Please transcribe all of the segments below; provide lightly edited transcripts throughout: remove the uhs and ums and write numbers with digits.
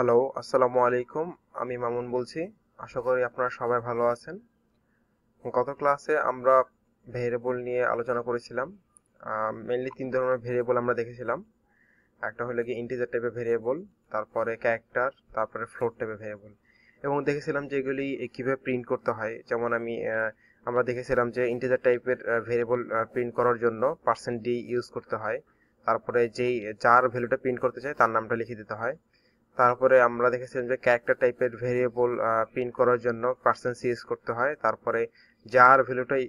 Hello, আসসালামু আলাইকুম। আমি মামুন বলছি। আশা করি আপনারা সবাই ভালো আছেন। গত ক্লাসে আমরা ভেরিয়েবল নিয়ে আলোচনা করেছিলাম। মেইনলি ৩ ধরনের ভেরিয়েবল আমরা দেখেছিলাম। একটা হলো গিয়ে ইন্টিজার টাইপের ভেরিয়েবল, তারপরে ক্যারেক্টার, তারপরে ফ্লোট টাইপের ভেরিয়েবল। এবং দেখেছিলাম যে এগুলি কিভাবে প্রিন্ট করতে হয়। যেমন আমরা দেখেছিলাম যে ইন্টিজার টাইপের ভেরিয়েবল প্রিন্ট করার জন্য %d ইউজ করতে হয়। তারপরে যার ভ্যালুটা প্রিন্ট করতে চাই তার নামটা লিখে দিতে হয়। তারপরে আমরা দেখেছিলাম যে ক্যারেক্টার টাইপের ভেরিয়েবল প্রিন্ট করার জন্য %c ইউজ করতে হয়। তারপরে যার ভ্যালুটাই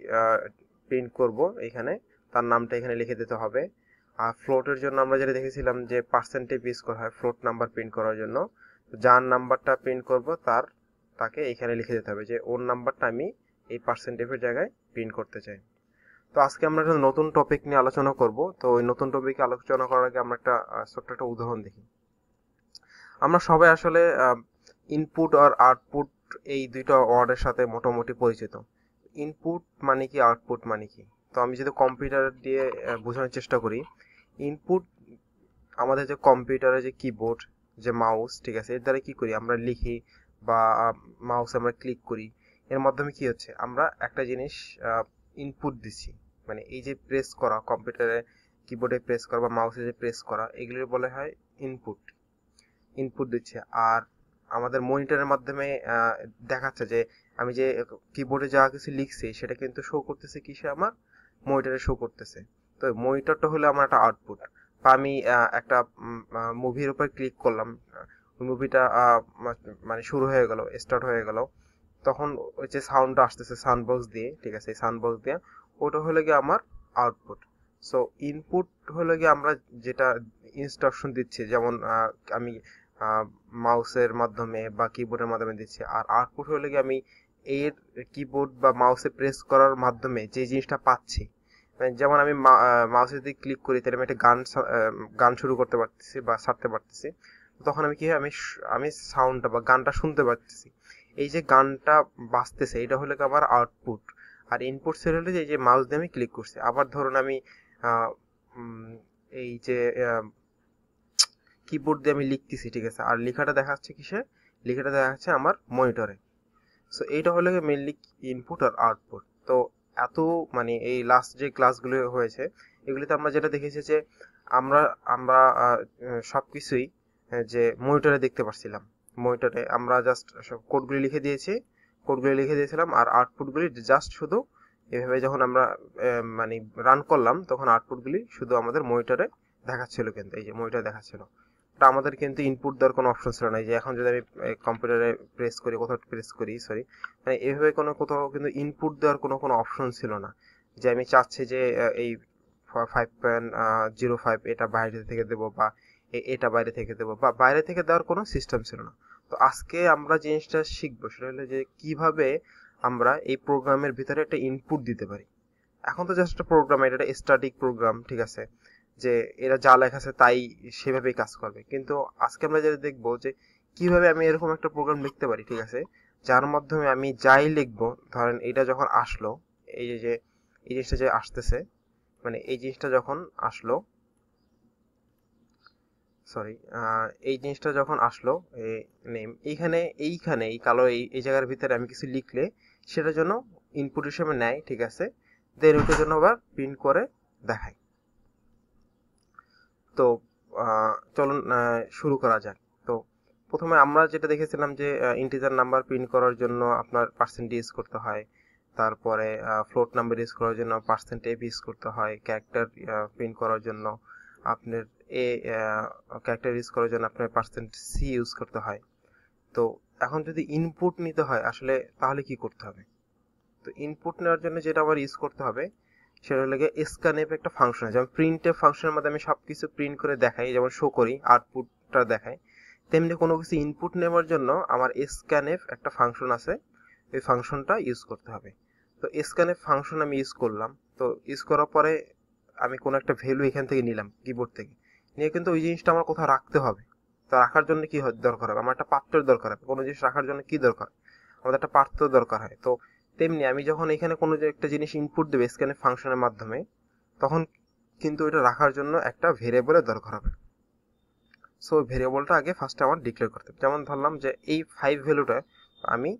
প্রিন্ট করব এখানে, তার নামটা এখানে লিখে দিতে হবে। আর ফ্লোটের জন্য আমরা যেটা দেখেছিলাম যে পার্সেন্টেজ ইউজ করা হয় ফ্লোট নাম্বার প্রিন্ট করার জন্য। যার নাম্বারটা প্রিন্ট করব তাকে এখানে লিখে দিতে হবে যে ওর নাম্বারটা আমি এই পার্সেন্টেজের জায়গায় প্রিন্ট করতে চাই। তো আজকে আমরা একটা নতুন টপিক নিয়ে আলোচনা করব। তো ওই নতুন টপিকে আলোচনা করার আগে আমরা ছোট্ট একটা উদাহরণ দেখি। আমরা সবাই আসলে ইনপুট আর আউটপুট এই দুইটা ওয়ার্ডের সাথে মোটামুটি পরিচিত। ইনপুট মানে কি, আউটপুট মানে কি? তো আমি যদি কম্পিউটার দিয়ে বোঝানোর চেষ্টা করি, ইনপুট আমাদের যে কম্পিউটারে যে কিবোর্ড, যে মাউস, ঠিক আছে, এর দ্বারা কি করি আমরা লিখি বা মাউস আমরা ক্লিক করি। এর মাধ্যমে কি হচ্ছে, আমরা একটা জিনিস ইনপুট দিচ্ছি। মানে এই যে প্রেস করা, কম্পিউটারে কিবোর্ডে প্রেস করা বা মাউসে যে প্রেস করা, এগুলোর বলা হয় ইনপুট। ইনপুট দিচ্ছে। আর আমাদের মনিটরের মাধ্যমে দেখাচ্ছে যে আমি যে কিবোর্ডে যা কিছু লিখছি সেটা কিন্তু শো করতেছে কিসে, আমার মনিটরে শো করতেছে। তো মনিটরটা হলো আমার একটা আউটপুট। বা আমি একটা মুভির উপর ক্লিক করলাম, ওই মুভিটা মানে শুরু হয়ে গেল, স্টার্ট হয়ে গেল, তখন ওই যে সাউন্ডটা আসতেছে সাউন্ড বক্স দিয়ে, ঠিক আছে, সাউন্ড বক্স দিয়ে, ওটা হলো গিয়ে আমার আউটপুট। সো ইনপুট হলো গিয়ে আমরা যেটা ইনস্ট্রাকশন দিচ্ছি, যেমন আমি মাউসের মাধ্যমে বা কিবোর্ডের মাধ্যমে দিচ্ছি। আর আউটপুট হলো গিয়ে আমি এর কিবোর্ড বা মাউসে প্রেস করার মাধ্যমে যে জিনিসটা পাচ্ছি। মানে যেমন আমি মাউসে যদি ক্লিক করি তাহলে আমি একটা গান শুরু করতে পারতেছি বা ছাড়তে পারতেছি। তখন আমি কি হয়, আমি সাউন্ডটা বা গানটা শুনতে পারতেছি। এই যে গানটা বাজতেছে এটা হলো কি আমার আউটপুট। আর ইনপুট সেল হলে যে এই যে মাউস দিয়ে আমি ক্লিক করছি। আবার ধরুন আমি আহ, এই যে কিবোর্ড দিয়ে আমি লিখতেছি, ঠিক আছে, আর লেখাটা দেখাচ্ছে কিসে, লেখাটা দেখাচ্ছে আমার মনিটরে। সো এইটা হলো মেইনলি ইনপুট আর আউটপুট। তো এত মানে এই লাস্ট যে ক্লাসগুলো হয়েছে এগুলিতে আমরা যেটা দেখেছি যে আমরা আমরা সবকিছুই যে মনিটরে দেখতে পাচ্ছিলাম। মনিটরে আমরা জাস্ট সব কোডগুলি লিখে দিয়েছি, কোডগুলি লিখে দিয়েছিলাম, আর আউটপুটগুলি জাস্ট শুধু এভাবে যখন আমরা মানে রান করলাম তখন আউটপুটগুলি শুধু আমাদের মনিটরে দেখাচ্ছিল। কিন্তু এই যে মনিটরে দেখাচ্ছিল, তা আমাদের কিন্তু ইনপুট দেওয়ার কোনো অপশন ছিল না। এই যে এখন যদি আমি কম্পিউটারে প্রেস করি, কোথাও প্রেস করি, সরি, মানে এভাবে কোথাও কিন্তু ইনপুট দেওয়ার কোনো অপশন ছিল না যে আমি চাচ্ছি যে এই 5.05 এটা বাইরে থেকে দেবো বা এটা বাইরে থেকে দেবো, বা বাইরে থেকে দেওয়ার কোনো সিস্টেম ছিল না। তো আজকে আমরা জিনিসটা শিখবো, সেটা হলো যে কিভাবে আমরা এই প্রোগ্রামের ভিতরে একটা ইনপুট দিতে পারি। এখন তো জাস্ট একটা প্রোগ্রাম, এটা একটা স্ট্যাটিক প্রোগ্রাম, ঠিক আছে, যে এরা যা লেখা আছে তাই সেভাবেই কাজ করবে। কিন্তু আজকে আমরা যেটা দেখবো যে কিভাবে আমি এরকম একটা প্রোগ্রাম লিখতে পারি, ঠিক আছে, যার মাধ্যমে আমি যাই লিখবো, ধরেন এটা যখন আসলো, এই যে এই জিনিসটা যে আসতেছে, মানে এই জিনিসটা যখন আসলো, সরি, এই জিনিসটা যখন আসলো, নেম এইখানে, এইখানে এই কালো এই জায়গার ভিতরে আমি কিছু লিখলে সেটার জন্য ইনপুট হিসেবে নেয়, ঠিক আছে, দেন ওইটার জন্য আবার প্রিন্ট করে দেখায়। তো চলুন শুরু করা যাক। তো প্রথমে আমরা যেটা দেখেছিলাম যে ইন্টিজার নাম্বার প্রিন্ট করার জন্য আপনার পার্সেন্ট ইউজ করতে হয়। তারপরে ফ্লোট নাম্বার ইউজ করার জন্য পার্সেন্টেজ ইউজ করতে হয়। ক্যারেক্টার প্রিন্ট করার জন্য আপনার এ ক্যারেক্টার ইউজ করার জন্য আপনার %c ইউজ করতে হয়। তো এখন যদি ইনপুট নিতে হয় আসলে, তাহলে কি করতে হবে? তো ইনপুট নেওয়ার জন্য যেটা আবার ইউজ করতে হবে সেটা হলো গিয়ে scanf একটা ফাংশন আছে। যেমন প্রিন্টএফ ফাংশনের মাধ্যমে আমি সবকিছু প্রিন্ট করে দেখাই, যেমন শো করি, আউটপুটটা দেখাই, তেমনি কোনো কিছু ইনপুট নেওয়ার জন্য আমার scanf একটা ফাংশন আছে, ওই ফাংশনটা ইউজ করতে হবে। তো scanf ফাংশন আমি ইউজ করলাম। তো ইউজ করার পরে আমি কোনো একটা ভ্যালু এখান থেকে নিলাম কিবোর্ড থেকে, নিয়ে কিন্তু ওই জিনিসটা আমার কোথাও রাখতে হবে। তো রাখার জন্য কি দরকার হবে, আমার একটা পাত্রের দরকার হবে। কোনো জিনিস রাখার জন্য কি দরকার, আমাদের একটা পাত্র দরকার হয়। তো তেমনি আমি যখন এখানে কোনো যে একটা জিনিস ইনপুট দেবে স্ক্যানের ফাংশনের মাধ্যমে, তখন কিন্তু এটা রাখার জন্য একটা ভেরিয়েবলের দরকার হবে। সো ভেরিয়েবলটা আগে ফার্স্টে আমার ডিক্লেয়ার করতে হবে। যেমন ধরলাম যে এই 5 ভ্যালুটা আমি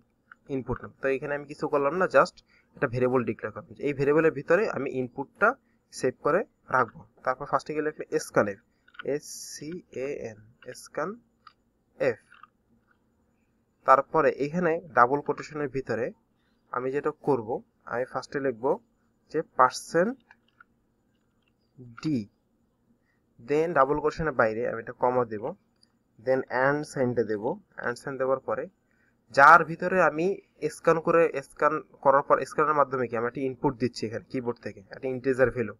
ইনপুট নেব, তো এখানে আমি কিছু করলাম না, জাস্ট একটা ভেরিয়েবল ডিক্লেয়ার করলাম। এই ভেরিয়েবলের ভিতরে আমি ইনপুটটা সেভ করে রাখবো। তারপর ফার্স্টে গিয়ে লিখলে scanf, SCAN, scanf। তারপরে এখানে ডাবল কোটেশনের ভিতরে আমি যেটা করব, আমি ফার্স্টে লিখব যে %d, দেন ডাবল কোটেশনের বাইরে আমি একটা কমা দেব, দেন অ্যান্ড সাইনটা দেব। অ্যান্ড সাইন দেওয়ার পরে যার ভিতরে আমি স্ক্যান করার পর স্ক্যানের মাধ্যমে কি আমি একটা ইনপুট দিচ্ছি এখানে কিবোর্ড থেকে, একটা ইন্টিজার ভ্যালু,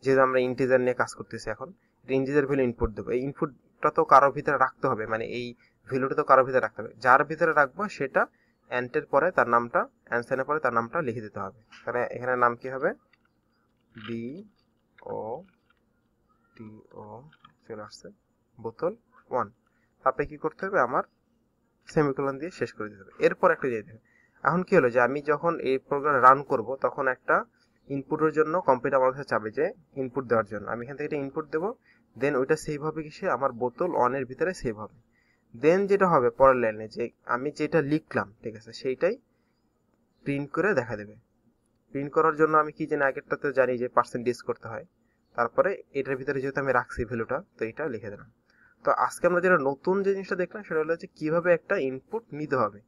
যেহেতু আমরা ইন্টিজার নিয়ে কাজ করতেছি এখন, ইন্টিজার ভ্যালু ইনপুট দেবো। এই ইনপুটটা তো কারোর ভিতরে রাখতে হবে, মানে এই ভ্যালুটা তো কারোর ভিতরে রাখতে হবে, যার ভিতরে রাখবো সেটা অ্যান্টের পরে তার নামটা, অ্যান্সারের পরে তার নামটা লিখে দিতে হবে। তাহলে এখানে নাম কি হবে, BOTO চলে আসছে, বোতল 1। তারপরে কি করতে হবে, আমার সেমিকোলন দিয়ে শেষ করে দিতে হবে। এরপর একটা দিয়ে দেবে। এখন কি হলো যে আমি যখন এই প্রোগ্রাম রান করব তখন একটা ইনপুটের জন্য কম্পিউটার আমার কাছে চাবে যে ইনপুট দেওয়ার জন্য, আমি এখান থেকে একটা ইনপুট দেবো, দেন ওইটা সেভ হবে কিসে, আমার বোতল 1 এর ভিতরে সেভ হবে। দেন যেটা হবে পরের লাইনে, যে আমি যেটা লিখলাম ঠিক আছে সেইটাই প্রিন্ট করে দেখা দেবে। প্রিন্ট করার জন্য আমি কি জানি, আগেরটাতে জানি যে % করতে হয়, তারপরে এটার ভিতরে যেহেতু আমি রাখছি ভ্যালুটা, তো এটা লিখে দিলাম। তো আজকে আমরা যেটা নতুন যে জিনিসটা দেখলাম সেটা হলো যে কিভাবে একটা ইনপুট নিতে হবে।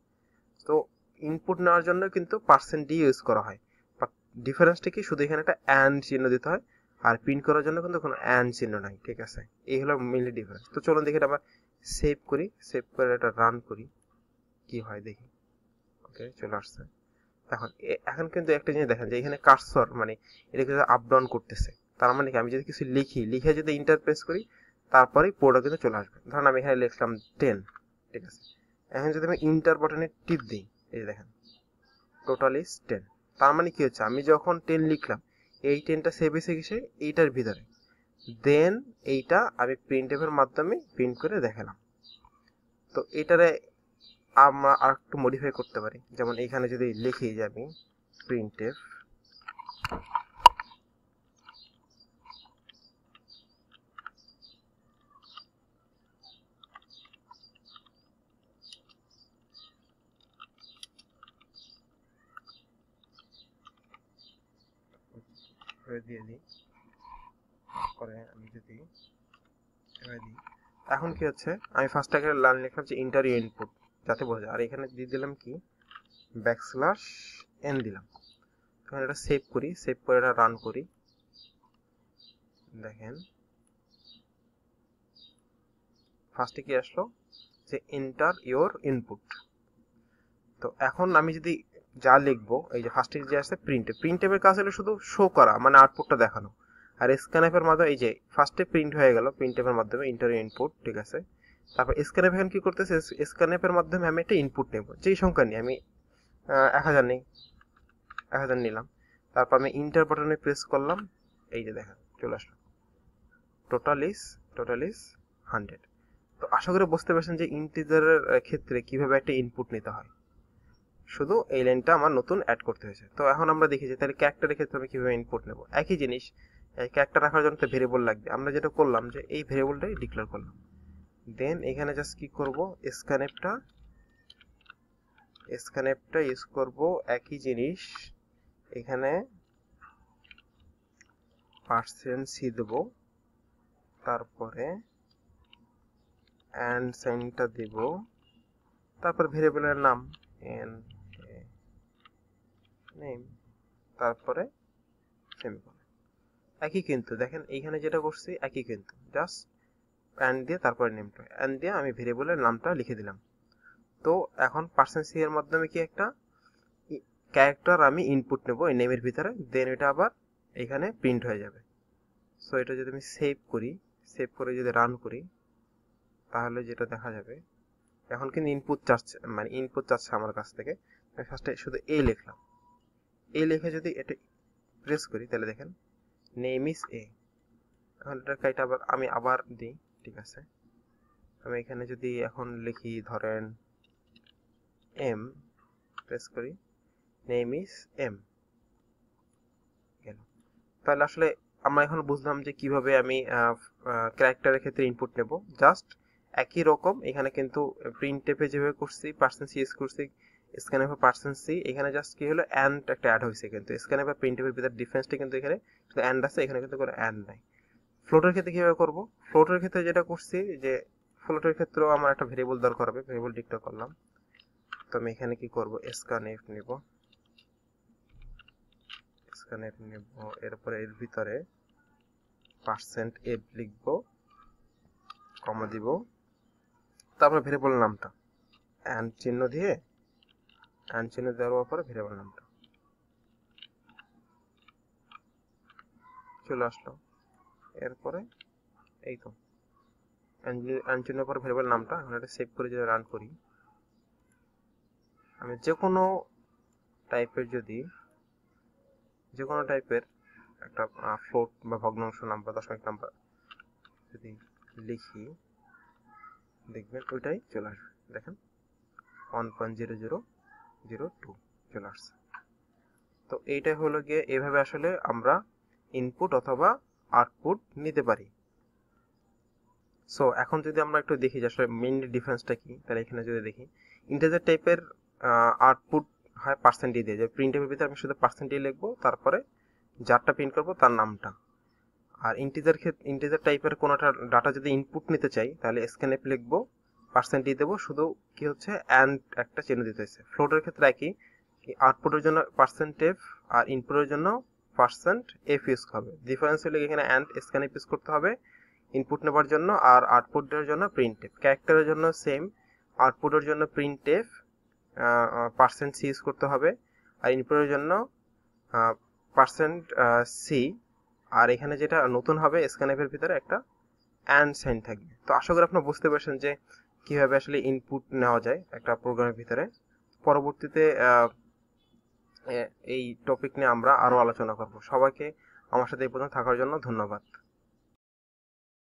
তো ইনপুট নেওয়ার জন্য কিন্তু %d ইউজ করা হয়, বাট ডিফারেন্সটা কি, শুধু এখানে একটা অ্যান্ড চিহ্ন দিতে হয়, আর প্রিন্ট করার জন্য কিন্তু কোনো অ্যান্ড চিহ্ন নাই, ঠিক আছে। এই হলো মেইনলি ডিফারেন্স। তো চলুন দেখি এটা আমরা সেভ করি, সেভ করে এটা রান করি কি হয় দেখি। ওকে, চলে আসছে। এখন কিন্তু একটা জিনিস দেখেন যে এখানে কার্সর মানে এটা কিন্তু আপ ডাউন করতেছে, তার মানে কি আমি যদি কিছু লিখে যদি ইন্টার প্রেস করি তারপরে পোর্টটা কিন্তু চলে আসবে। ধরুন আমি এখানে লিখলাম 10, ঠিক আছে। এখন যদি আমি ইন্টার বাটনে টিপ দিই, এই যে দেখেন টোটাল ইজ 10। তার মানে কি হচ্ছে, আমি যখন 10 লিখলাম এই 10টা সেভ হয়েছে কিসে, এইটার ভিতরে, দেন এইটা আমি প্রিন্টএফ এর মাধ্যমে প্রিন্ট করে দেখালাম। তো এটারে আমরা আর একটু মডিফাই করতে পারি, যেমন এখানে যদি লিখি যে আমি প্রিন্টএফ দিয়ে দিই, পরে আমি যদি দিই, এখন কি হচ্ছে, আমি ফার্স্ট আগে লাইন লিখলাম যে ইন্টার ইনপুট, যাতে বোঝা যায়, আর এখানে দিয়ে দিলাম কি \n দিলাম। এখন এটা সেভ করি, সেভ করে এটা রান করি, দেখেন ফার্স্টে কি আসলো যে এন্টার ইওর ইনপুট। তো এখন আমি যদি যা লিখবো, এই যে ফার্স্টে যে আসছে প্রিন্টএফ এর কাজ হলো শুধু শো করা, মানে আউটপুটটা দেখানো। আর স্ক্যানএফ এর মাধ্যমে এই যে ফার্স্টে প্রিন্ট হয়ে গেল প্রিন্টএফ এর মাধ্যমে ইন্টার ইনপুট, ঠিক আছে। তারপর স্ক্যানএফ এখন কি করতেছে, স্ক্যানএফ এর মাধ্যমে আমি একটা ইনপুট নেব, যেই সংখ্যা নিই আমি 1000 নেই, 1000 নিলাম। তারপর আমি ইন্টার বাটনে প্রেস করলাম, এই যে দেখেন চলে আসলো টোটাল ইজ 100। তো আশা করি বুঝতে পারছেন যে ইন্টিজারের ক্ষেত্রে কিভাবে একটা ইনপুট নিতে হয়। শুধু এই লাইনটা আমার নতুন অ্যাড করতে হয়েছে। তো এখন আমরা দেখি যে তাহলে ক্যারেক্টারের ক্ষেত্রে আমি কিভাবে ইনপুট নেব। একই জিনিস, ক্যারেক্টার রাখার জন্য একটা ভেরিয়েবল লাগবে। আমরা যেটা করলাম যে এই ভেরিয়েবলটাই ডিক্লেয়ার করলাম, দেন এখানে জাস্ট কি করব, স্ক্যানএফটা ইউজ করব। একই জিনিস এখানে %c দেব, তারপরে অ্যান্ড সাইনটা দেব, তারপর ভেরিয়েবলের নাম নেম, তারপরে সেমিকোলন। একই কিন্তু দেখেন এইখানে যেটা করছি একই কিন্তু, জাস্ট অ্যান্ড দিয়ে তারপরে নেমটা অ্যান্ড দিয়ে আমি ভেরিয়েবলের নামটা লিখে দিলাম। তো এখন %c এর মাধ্যমে কি একটা ক্যারেক্টার আমি ইনপুট নেব এই নেমের ভিতরে, দেন এটা আবার এখানে প্রিন্ট হয়ে যাবে। সো এটা যদি আমি সেভ করি, সেভ করে যদি রান করি, তাহলে যেটা দেখা যাবে এখন কিন্তু ইনপুট চাচ্ছে আমার কাছ থেকে। আমি ফার্স্টে শুধু এ লিখলাম, এ লিখে যদি এটা প্রেস করি তাহলে দেখেন নেম ইজ এ। এখন এটা আমি আবার দিই, ঠিক আছে। আমি এখানে যদি এখন লিখি ধরেন এম, প্রেস করি নেম ইজ এম, গেল। তাহলে আসলে আমরা এখন বুঝলাম যে কিভাবে আমি ক্যারেক্টারের ক্ষেত্রে ইনপুট নেব। জাস্ট একই রকম এখানে কিন্তু প্রিন্টএফে যেভাবে করছি %c ইউজ করছি, স্ক্যানএফে %c, এখানে জাস্ট কি হলো অ্যান্ড একটা অ্যাড হয়েছে, কিন্তু স্ক্যানএফ আর প্রিন্টএফের ভিতরে ডিফারেন্সটা কিন্তু এখানে শুধু অ্যান্ড আছে, এখানে কিন্তু কোনো অ্যান্ড নাই। ফ্লোটের ক্ষেত্রে কিভাবে করব? ফ্লোটের ক্ষেত্রে যেটা করছি যে ফ্লোটের ক্ষেত্রেও আমার একটা ভেরিয়েবল দরকার হবে, ভেরিয়েবল ডিক্লেয়ার করলাম। তো আমি এখানে কি করব, স্ক্যানএফ নিব, স্ক্যানএফ নিব, এরপরে এর ভিতরে %f লিখব, কমা দিব, তারপর ভেরিয়েবল নামটা অ্যান্ড চিহ্ন দিয়ে, অ্যান্ড চিহ্ন দেওয়ার পরে ভেরিয়েবল নামটা চলে আসলো। এরপরে এই তো অ্যান্ড চিহ্নের পরে ভেরিয়েবল নামটা, এখন এটা সেভ করে যদি রান করি, আমি যে কোনো টাইপের একটা ফ্লোট বা ভগ্নাংশ নাম্বার, দশমিক নাম্বার যদি লিখি, দেখবেন ওইটাই চলে আসবে। দেখেন 1.0002 চলে আসছে। তো এইটাই হলো গিয়ে, এইভাবে আসলে আমরা ইনপুট অথবা আউটপুট নিতে পারি। সো এখন যদি আমরা একটু দেখি যে আসলে মেইন ডিফারেন্সটা কি, তাহলে এখানে যদি দেখি, ইন্টিজার টাইপের আউটপুট হয় % দিয়ে, যে প্রিন্টের ভিতরে আমি শুধু % লিখবো, তারপরে যারটা প্রিন্ট করবো তার নামটা। আর ইন্টিজার টাইপের কোনোটা ডাটা যদি ইনপুট নিতে চাই, তাহলে স্ক্যানএফ লিখবো, % দেবো, শুধু কি হচ্ছে অ্যান্ড একটা চিহ্ন দিতে হচ্ছে। ফ্লোটের ক্ষেত্রে একই, আউটপুটের জন্য %f আর ইনপুটের জন্য %f ইউজ হবে। ডিফারেন্স হলে এখানে অ্যান্ড স্ক্যানএফ ইউজ করতে হবে ইনপুট নেবার জন্য, আর আউটপুটের জন্য প্রিন্টএফ। ক্যারেক্টারের জন্য সেম, আউটপুটের জন্য প্রিন্টএফ %c ইউজ করতে হবে, আর ইনপুটের জন্য %c, আর এখানে যেটা নতুন হবে স্ক্যানএফের ভিতরে একটা অ্যান্ড সাইন থাকবে। তো আশা করি আপনারা বুঝতে পারছেন যে কিভাবে আসলে ইনপুট নেওয়া যায় একটা প্রোগ্রামের ভিতরে। পরবর্তীতে এই টপিক নিয়ে আমরা আরো আলোচনা করব। সবাইকে আমার সাথে এই পর্যন্ত থাকার জন্য ধন্যবাদ।